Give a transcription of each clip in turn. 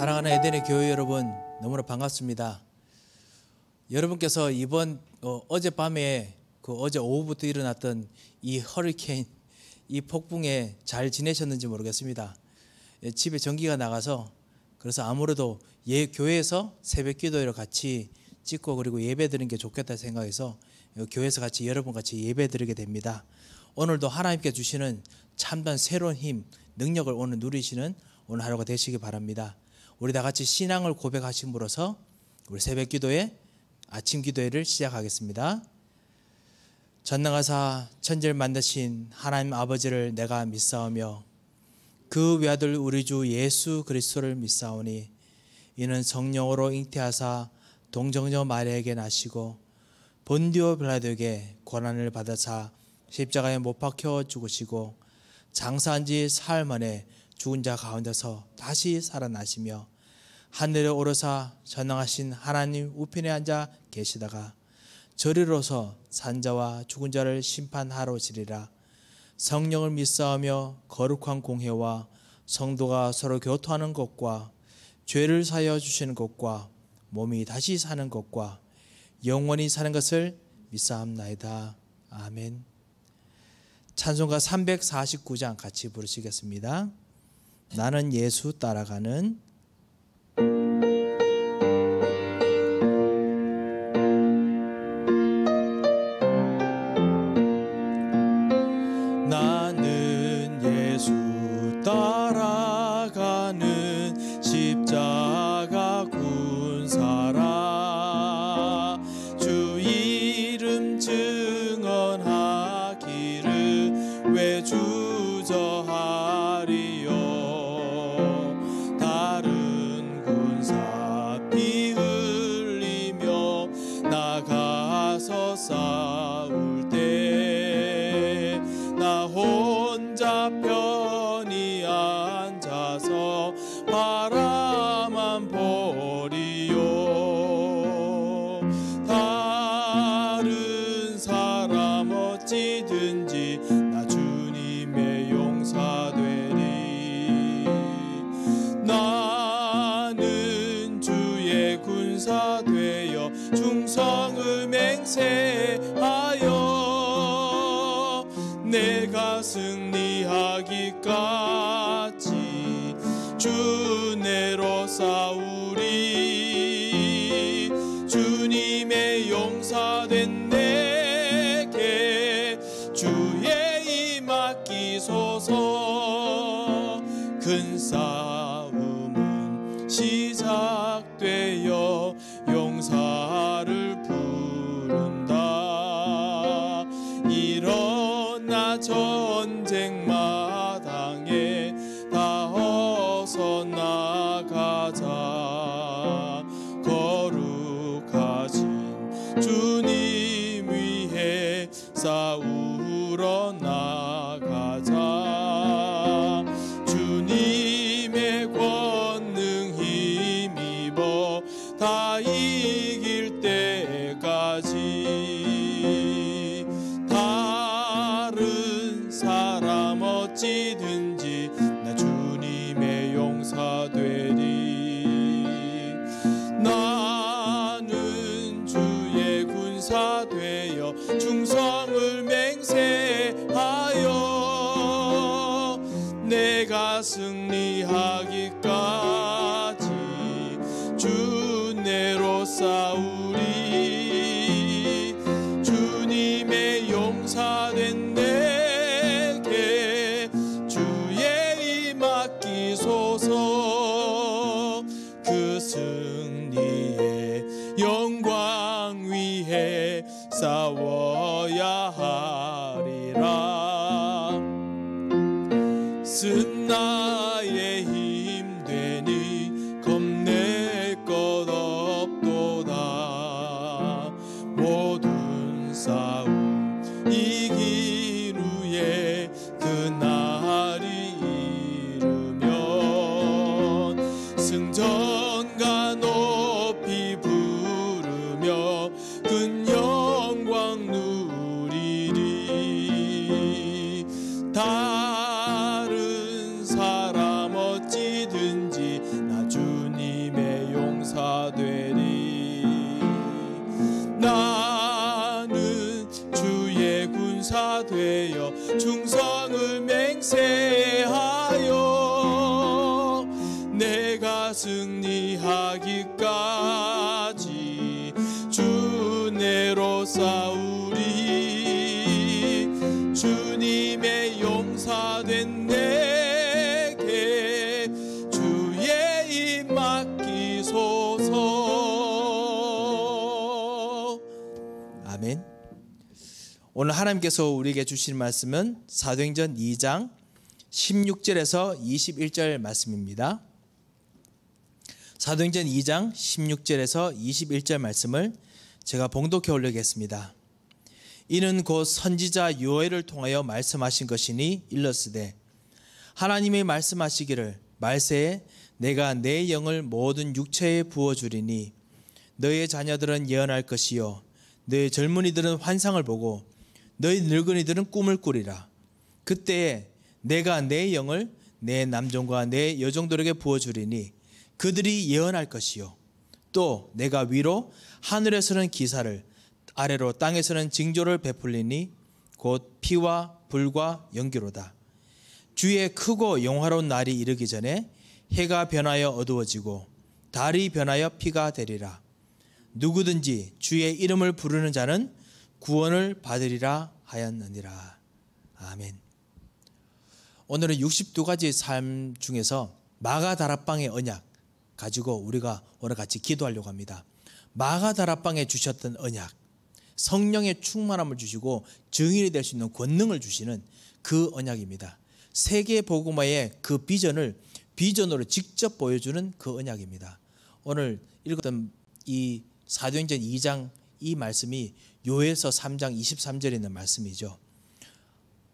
사랑하는 에덴의 교회 여러분, 너무나 반갑습니다. 여러분께서 이번 어젯밤에 어제 오후부터 일어났던 이 허리케인, 이 폭풍에 잘 지내셨는지 모르겠습니다. 집에 전기가 나가서 그래서 아무래도 교회에서 새벽 기도회를 같이 찍고 그리고 예배 드리는 게 좋겠다 생각해서 교회에서 같이 여러분 같이 예배 드리게 됩니다. 오늘도 하나님께 주시는 참된 새로운 힘, 능력을 오늘 누리시는 오늘 하루가 되시기 바랍니다. 우리 다 같이 신앙을 고백하심으로써 우리 새벽 기도회, 아침 기도회를 시작하겠습니다. 전능하사 천지를 만드신 하나님 아버지를 내가 믿사오며 그 외아들 우리 주 예수 그리스도를 믿사오니 이는 성령으로 잉태하사 동정녀 마리아에게 나시고 본디오 빌라도에게 고난을 받으사 십자가에 못 박혀 죽으시고 장사한 지 사흘 만에 죽은 자 가운데서 다시 살아나시며 하늘에 오르사 전능하신 하나님 우편에 앉아 계시다가 저리로서 산자와 죽은 자를 심판하러 오시리라. 성령을 믿사오며 거룩한 공회와 성도가 서로 교통하는 것과 죄를 사하여 주시는 것과 몸이 다시 사는 것과 영원히 사는 것을 믿사옵나이다. 아멘. 찬송가 349장 같이 부르시겠습니다. 나는 예수 따라가는 나는 예수 따라가는 십자가 군사라 주 이름 증언하기를 왜 주저하리요 다른 군사 피 흘리며 나가서 싸울 때 나 혼자 편히 앉아서 바라만 보리요 다른 사람 어찌든지 나 주님의 용사되리 나는 주의 군사 되어 충성을 맹세하여 내가 승리하기까지 주내로 싸우리 주님의 용사된 내게 주의 힘 맡기소서 큰 싸움은 시작되어 용사를 부른다 일어나 전쟁 마당에 다 어서 나가자 거룩하신 주님 위해 싸우러 나가자 주님의 권능 힘입어 다 이길 때까지 다른 사람 어찌든지 나 주님의 용사 되리 나는 주의 군사 되어 충성을 맹세하여 내가 승리하기까지 주내로 싸우리 주님의 용사된 내게 주의 힘 맡기소서 그 승리의 영광 위해 싸워야 하리라 쓴 나의 힘 되니 겁낼 것 없도다 모든 싸움 이긴 후에 그날이 이르면 승전가 높이 부르며 큰 영광 누리리 다른 사람 되어 충성을 맹세하여 내가 승리하기까지 주내로 싸우리. 주님의 용사된 내게 주의 입 맡기소서. 아멘. 오늘 하나님께서 우리에게 주신 말씀은 사도행전 2장 16절에서 21절 말씀입니다. 사도행전 2장 16절에서 21절 말씀을 제가 봉독해 올리겠습니다. 이는 곧 선지자 요엘을 통하여 말씀하신 것이니 일렀으되 하나님이 말씀하시기를 말세에 내가 내 영을 모든 육체에 부어주리니 너의 자녀들은 예언할 것이요 너의 젊은이들은 환상을 보고 너희 늙은이들은 꿈을 꾸리라. 그때에 내가 내 영을 내 남종과 내 여종들에게 부어주리니 그들이 예언할 것이요 또 내가 위로 하늘에서는 기사를 아래로 땅에서는 징조를 베풀리니 곧 피와 불과 연기로다. 주의 크고 영화로운 날이 이르기 전에 해가 변하여 어두워지고 달이 변하여 피가 되리라. 누구든지 주의 이름을 부르는 자는 구원을 받으리라 하였느니라. 아멘. 오늘은 62가지 삶 중에서 마가다락방의 언약 가지고 우리가 오늘 같이 기도하려고 합니다. 마가다락방에 주셨던 언약, 성령의 충만함을 주시고 증인이 될 수 있는 권능을 주시는 그 언약입니다. 세계 복음화의 그 비전으로 직접 보여주는 그 언약입니다. 오늘 읽었던 이 사도행전 2장 이 말씀이 요엘서 3장 23절에 있는 말씀이죠.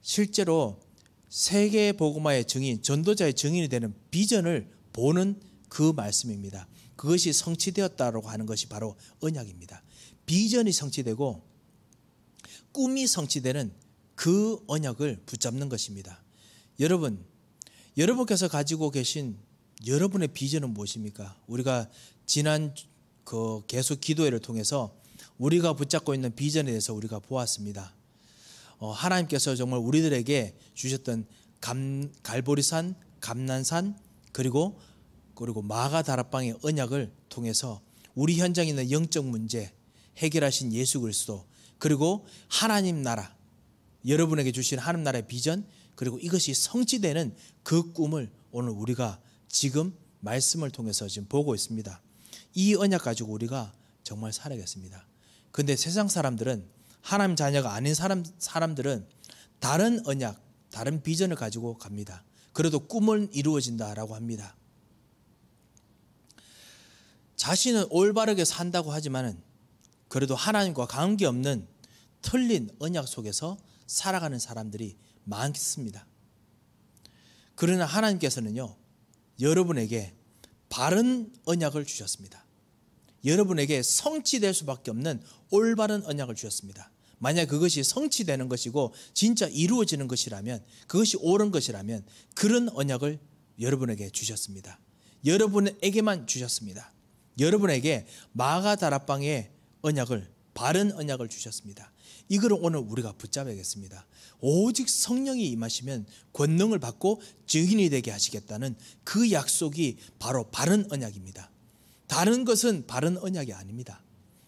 실제로 세계 복음화의 증인, 전도자의 증인이 되는 비전을 보는 그 말씀입니다. 그것이 성취되었다고 하는 것이 바로 언약입니다. 비전이 성취되고 꿈이 성취되는 그 언약을 붙잡는 것입니다. 여러분께서 가지고 계신 여러분의 비전은 무엇입니까? 우리가 지난 그 계속 기도회를 통해서 우리가 붙잡고 있는 비전에 대해서 우리가 보았습니다. 하나님께서 정말 우리들에게 주셨던 갈보리산, 감난산 그리고 마가다락방의 언약을 통해서 우리 현장에 있는 영적 문제 해결하신 예수 그리스도 그리고 하나님 나라 여러분에게 주신 하나님 나라의 비전 그리고 이것이 성취되는 그 꿈을 오늘 우리가 지금 말씀을 통해서 지금 보고 있습니다. 이 언약 가지고 우리가 정말 살아야겠습니다. 그런데 세상 사람들은 하나님 자녀가 아닌 사람들은 다른 언약, 다른 비전을 가지고 갑니다. 그래도 꿈은 이루어진다라고 합니다. 자신은 올바르게 산다고 하지만은 그래도 하나님과 관계없는 틀린 언약 속에서 살아가는 사람들이 많습니다. 그러나 하나님께서는요, 여러분에게 바른 언약을 주셨습니다. 여러분에게 성취될 수밖에 없는 올바른 언약을 주셨습니다. 만약 그것이 성취되는 것이고 진짜 이루어지는 것이라면 그것이 옳은 것이라면 그런 언약을 여러분에게 주셨습니다. 여러분에게만 주셨습니다. 여러분에게 마가다락방의 언약을 바른 언약을 주셨습니다. 이거를 오늘 우리가 붙잡아야겠습니다. 오직 성령이 임하시면 권능을 받고 증인이 되게 하시겠다는 그 약속이 바로 바른 언약입니다. 다른 것은 바른 언약이 아닙니다.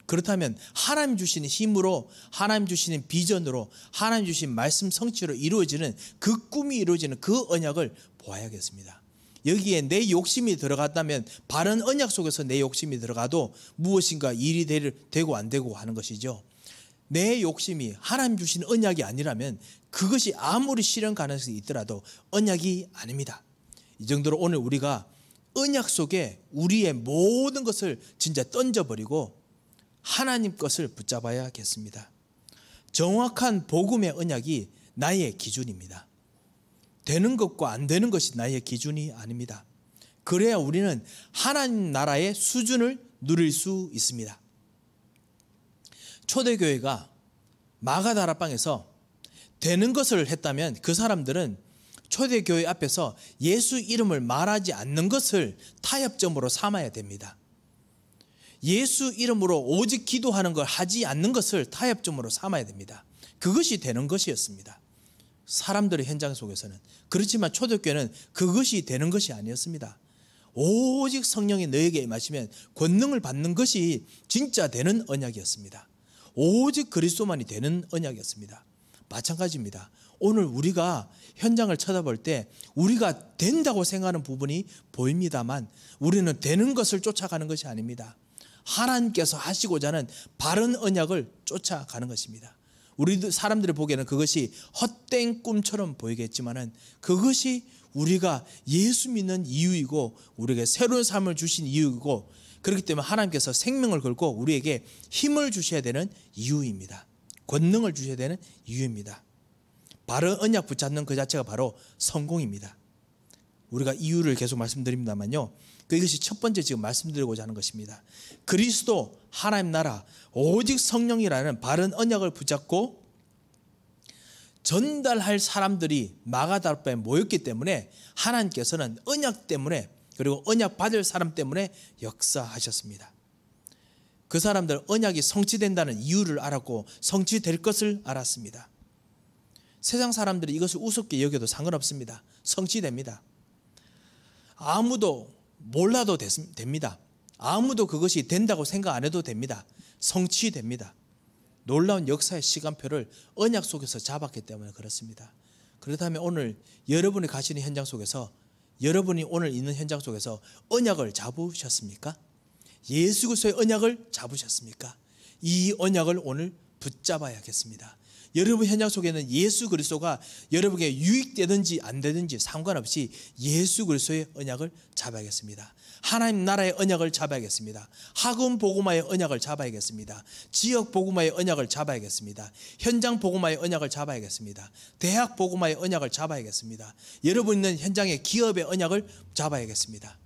그렇다면 하나님 주시는 힘으로 하나님 주시는 비전으로 하나님 주신 말씀 성취로 이루어지는 그 꿈이 이루어지는 그 언약을 보아야겠습니다. 여기에 내 욕심이 들어갔다면 바른 언약 속에서 내 욕심이 들어가도 무엇인가 일이 되고 안 되고 하는 것이죠. 내 욕심이 하나님 주신 언약이 아니라면 그것이 아무리 실현 가능성이 있더라도 언약이 아닙니다. 이 정도로 오늘 우리가 언약 속에 우리의 모든 것을 진짜 던져버리고 하나님 것을 붙잡아야겠습니다. 정확한 복음의 언약이 나의 기준입니다. 되는 것과 안 되는 것이 나의 기준이 아닙니다. 그래야 우리는 하나님 나라의 수준을 누릴 수 있습니다. 초대교회가 마가다락방에서 되는 것을 했다면 그 사람들은 초대교회 앞에서 예수 이름을 말하지 않는 것을 타협점으로 삼아야 됩니다. 예수 이름으로 오직 기도하는 걸 하지 않는 것을 타협점으로 삼아야 됩니다. 그것이 되는 것이었습니다. 사람들의 현장 속에서는. 그렇지만 초대교회는 그것이 되는 것이 아니었습니다. 오직 성령이 너에게 임하시면 권능을 받는 것이 진짜 되는 언약이었습니다. 오직 그리스도만이 되는 언약이었습니다. 마찬가지입니다. 오늘 우리가 현장을 쳐다볼 때 우리가 된다고 생각하는 부분이 보입니다만 우리는 되는 것을 쫓아가는 것이 아닙니다. 하나님께서 하시고자 하는 바른 언약을 쫓아가는 것입니다. 우리 사람들이 보기에는 그것이 헛된 꿈처럼 보이겠지만은 그것이 우리가 예수 믿는 이유이고 우리에게 새로운 삶을 주신 이유이고 그렇기 때문에 하나님께서 생명을 걸고 우리에게 힘을 주셔야 되는 이유입니다. 권능을 주셔야 되는 이유입니다. 바른 언약 붙잡는 그 자체가 바로 성공입니다. 우리가 이유를 계속 말씀드립니다만요. 이것이 첫 번째 지금 말씀드리고자 하는 것입니다. 그리스도, 하나님 나라, 오직 성령이라는 바른 언약을 붙잡고 전달할 사람들이 마가다락방에 모였기 때문에 하나님께서는 언약 때문에 그리고 언약 받을 사람 때문에 역사하셨습니다. 그 사람들 언약이 성취된다는 이유를 알았고 성취될 것을 알았습니다. 세상 사람들이 이것을 우습게 여겨도 상관없습니다. 성취됩니다. 아무도 몰라도 됩니다. 아무도 그것이 된다고 생각 안 해도 됩니다. 성취됩니다. 놀라운 역사의 시간표를 언약 속에서 잡았기 때문에 그렇습니다. 그렇다면 오늘 여러분이 가시는 현장 속에서 여러분이 오늘 있는 현장 속에서 언약을 잡으셨습니까? 예수 그리스도의 언약을 잡으셨습니까? 이 언약을 오늘 붙잡아야겠습니다. 여러분 현장 속에는 예수 그리스도가 여러분에게 유익되든지 안 되든지 상관없이 예수 그리스도의 언약을 잡아야겠습니다. 하나님 나라의 언약을 잡아야겠습니다. 학원 복음화의 언약을 잡아야겠습니다. 지역 복음화의 언약을 잡아야겠습니다. 현장 복음화의 언약을 잡아야겠습니다. 대학 복음화의 언약을 잡아야겠습니다. 여러분 있는 현장의 기업의 언약을 잡아야겠습니다.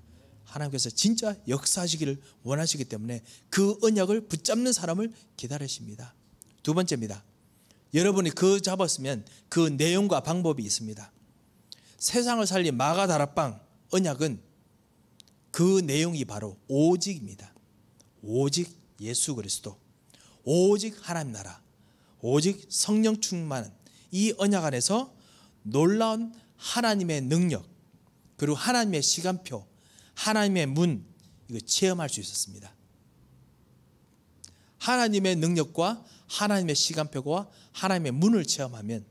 하나님께서 진짜 역사하시기를 원하시기 때문에 그 언약을 붙잡는 사람을 기다리십니다. 두 번째입니다. 여러분이 그 잡았으면 그 내용과 방법이 있습니다. 세상을 살린 마가다락방 언약은 그 내용이 바로 오직입니다. 오직 예수 그리스도, 오직 하나님 나라, 오직 성령 충만한 이 언약 안에서 놀라운 하나님의 능력 그리고 하나님의 시간표, 하나님의 문 이거 체험할 수 있었습니다. 하나님의 능력과 하나님의 시간표와 하나님의 문을 체험하면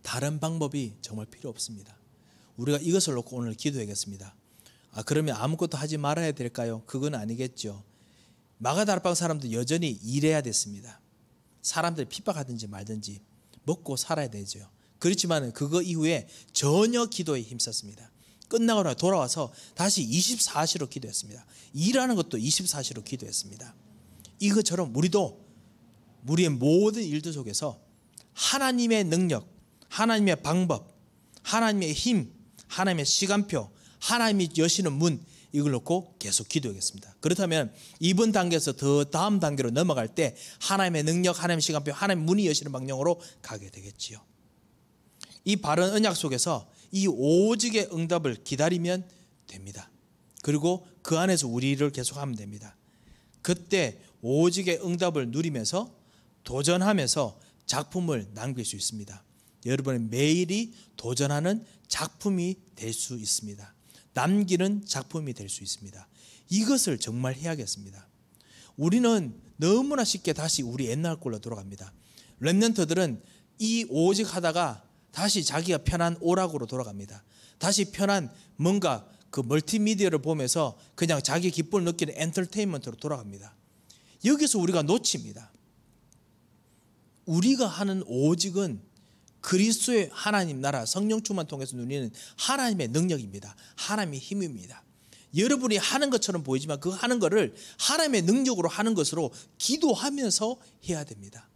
다른 방법이 정말 필요 없습니다. 우리가 이것을 놓고 오늘 기도하겠습니다. 그러면 아무것도 하지 말아야 될까요? 그건 아니겠죠. 마가다락방 사람도 여전히 일해야 됐습니다. 사람들이 핍박하든지 말든지 먹고 살아야 되죠. 그렇지만 그거 이후에 전혀 기도에 힘썼습니다. 끝나고 나서 돌아와서 다시 24시로 기도했습니다. 일하는 것도 24시로 기도했습니다. 이것처럼 우리도 우리의 모든 일들 속에서 하나님의 능력, 하나님의 방법, 하나님의 힘, 하나님의 시간표, 하나님이 여시는 문 이걸 놓고 계속 기도하겠습니다. 그렇다면 이번 단계에서 더 다음 단계로 넘어갈 때 하나님의 능력, 하나님의 시간표, 하나님의 문이 여시는 방향으로 가게 되겠지요. 이 바른 언약 속에서 이 오직의 응답을 기다리면 됩니다. 그리고 그 안에서 우리를 계속하면 됩니다. 그때 오직의 응답을 누리면서 도전하면서 작품을 남길 수 있습니다. 여러분의 매일이 도전하는 작품이 될 수 있습니다. 남기는 작품이 될 수 있습니다. 이것을 정말 해야겠습니다. 우리는 너무나 쉽게 다시 우리 옛날 꼴로 돌아갑니다. 렘넌트들은 이 오직 하다가 다시 자기가 편한 오락으로 돌아갑니다. 다시 편한 뭔가 그 멀티미디어를 보면서 그냥 자기 기쁨을 느끼는 엔터테인먼트로 돌아갑니다. 여기서 우리가 놓칩니다. 우리가 하는 오직은 그리스도의 하나님 나라 성령 충만 통해서 누리는 하나님의 능력입니다. 하나님의 힘입니다. 여러분이 하는 것처럼 보이지만 그 하는 것을 하나님의 능력으로 하는 것으로 기도하면서 해야 됩니다.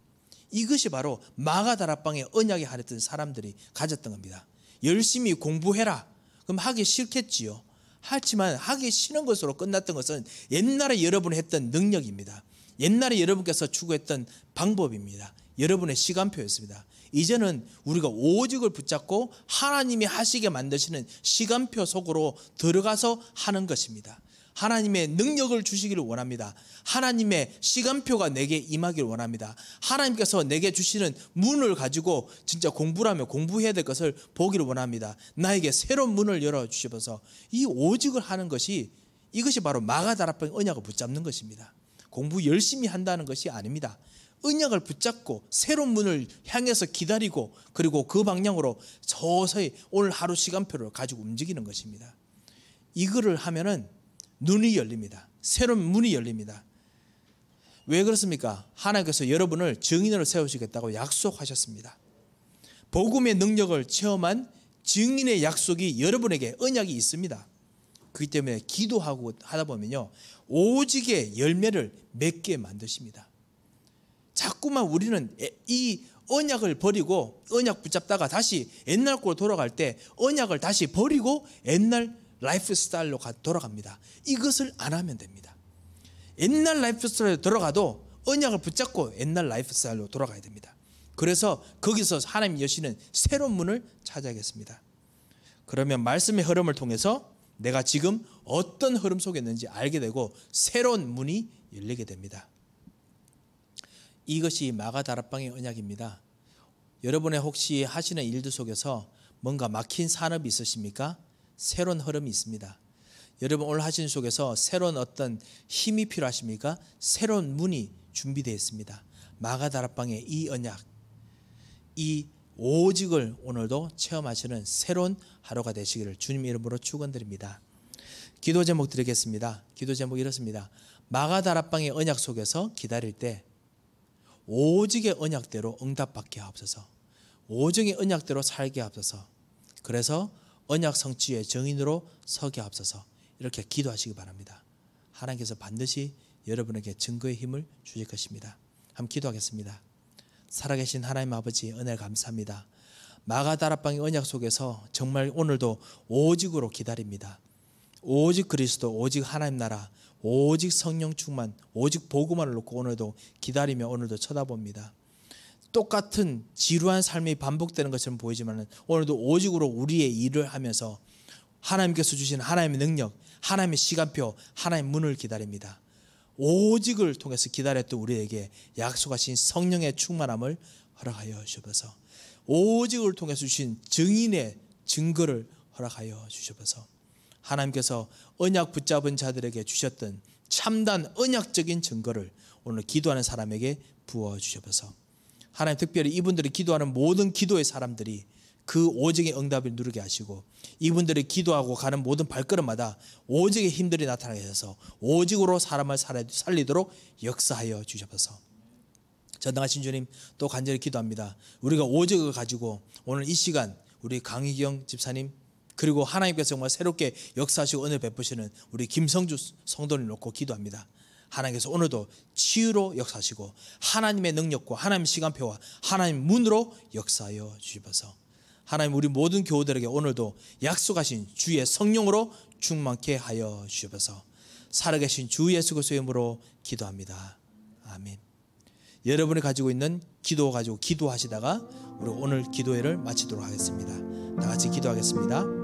이것이 바로 마가다락방의 언약에 한했던 사람들이 가졌던 겁니다. 열심히 공부해라. 그럼 하기 싫겠지요. 하지만 하기 싫은 것으로 끝났던 것은 옛날에 여러분이 했던 능력입니다. 옛날에 여러분께서 추구했던 방법입니다. 여러분의 시간표였습니다. 이제는 우리가 오직을 붙잡고 하나님이 하시게 만드시는 시간표 속으로 들어가서 하는 것입니다. 하나님의 능력을 주시기를 원합니다. 하나님의 시간표가 내게 임하기를 원합니다. 하나님께서 내게 주시는 문을 가지고 진짜 공부를 하며 공부해야 될 것을 보기를 원합니다. 나에게 새로운 문을 열어주셔서 이 오직을 하는 것이, 이것이 바로 마가다락방의 언약을 붙잡는 것입니다. 공부 열심히 한다는 것이 아닙니다. 언약을 붙잡고 새로운 문을 향해서 기다리고, 그리고 그 방향으로 서서히 오늘 하루 시간표를 가지고 움직이는 것입니다. 이거를 하면은 눈이 열립니다. 새로운 문이 열립니다. 왜 그렇습니까? 하나님께서 여러분을 증인으로 세우시겠다고 약속하셨습니다. 복음의 능력을 체험한 증인의 약속이 여러분에게 언약이 있습니다. 그렇기 때문에 기도하고 하다 보면요, 오직의 열매를 맺게 만드십니다. 자꾸만 우리는 이 언약을 버리고 언약 붙잡다가 다시 옛날 꼴로 돌아갈 때 언약을 다시 버리고 옛날 라이프 스타일로 돌아갑니다. 이것을 안 하면 됩니다. 옛날 라이프 스타일로 돌아가도 언약을 붙잡고 옛날 라이프 스타일로 돌아가야 됩니다. 그래서 거기서 하나님 여시는 새로운 문을 찾아야겠습니다. 그러면 말씀의 흐름을 통해서 내가 지금 어떤 흐름 속에 있는지 알게 되고 새로운 문이 열리게 됩니다. 이것이 마가다락방의 언약입니다. 여러분의 혹시 하시는 일들 속에서 뭔가 막힌 산업이 있으십니까? 새로운 흐름이 있습니다. 여러분 오늘 하시는 속에서 새로운 어떤 힘이 필요하십니까? 새로운 문이 준비되어 있습니다. 마가다락방의 이 언약, 이 오직을 오늘도 체험하시는 새로운 하루가 되시기를 주님 이름으로 축원드립니다. 기도 제목 드리겠습니다. 기도 제목 이렇습니다. 마가다락방의 언약 속에서 기다릴 때 오직의 언약대로 응답받게 하옵소서. 오직의 언약대로 살게 하옵소서. 그래서 언약 성취의 증인으로 서게 하옵소서. 이렇게 기도하시기 바랍니다. 하나님께서 반드시 여러분에게 증거의 힘을 주실 것입니다. 한번 기도하겠습니다. 살아계신 하나님 아버지, 은혜 감사합니다. 마가다락방의 언약 속에서 정말 오늘도 오직으로 기다립니다. 오직 그리스도, 오직 하나님 나라, 오직 성령 충만, 오직 복음만을 놓고 오늘도 기다리며 오늘도 쳐다봅니다. 똑같은 지루한 삶이 반복되는 것처럼 보이지만 오늘도 오직으로 우리의 일을 하면서 하나님께서 주신 하나님의 능력, 하나님의 시간표, 하나님의 문을 기다립니다. 오직을 통해서 기다렸던 우리에게 약속하신 성령의 충만함을 허락하여 주셔서, 오직을 통해서 주신 증인의 증거를 허락하여 주셔서, 하나님께서 언약 붙잡은 자들에게 주셨던 참단 언약적인 증거를 오늘 기도하는 사람에게 부어주셔서, 하나님 특별히 이분들이 기도하는 모든 기도의 사람들이 그 오직의 응답을 누리게 하시고, 이분들이 기도하고 가는 모든 발걸음마다 오직의 힘들이 나타나게 해서 오직으로 사람을 살리도록 역사하여 주셔서, 전능하신 주님 또 간절히 기도합니다. 우리가 오직을 가지고 오늘 이 시간 우리 강희경 집사님, 그리고 하나님께서 정말 새롭게 역사하시고 은혜 베푸시는 우리 김성주 성도를 놓고 기도합니다. 하나님께서 오늘도 치유로 역사하시고 하나님의 능력과 하나님의 시간표와 하나님의 문으로 역사하여 주셔서, 하나님 우리 모든 교우들에게 오늘도 약속하신 주의 성령으로 충만케 하여 주셔서, 살아계신 주 예수 그리스도의 이름으로 기도합니다. 아멘. 여러분이 가지고 있는 기도 가지고 기도하시다가 우리 오늘 기도회를 마치도록 하겠습니다. 다 같이 기도하겠습니다.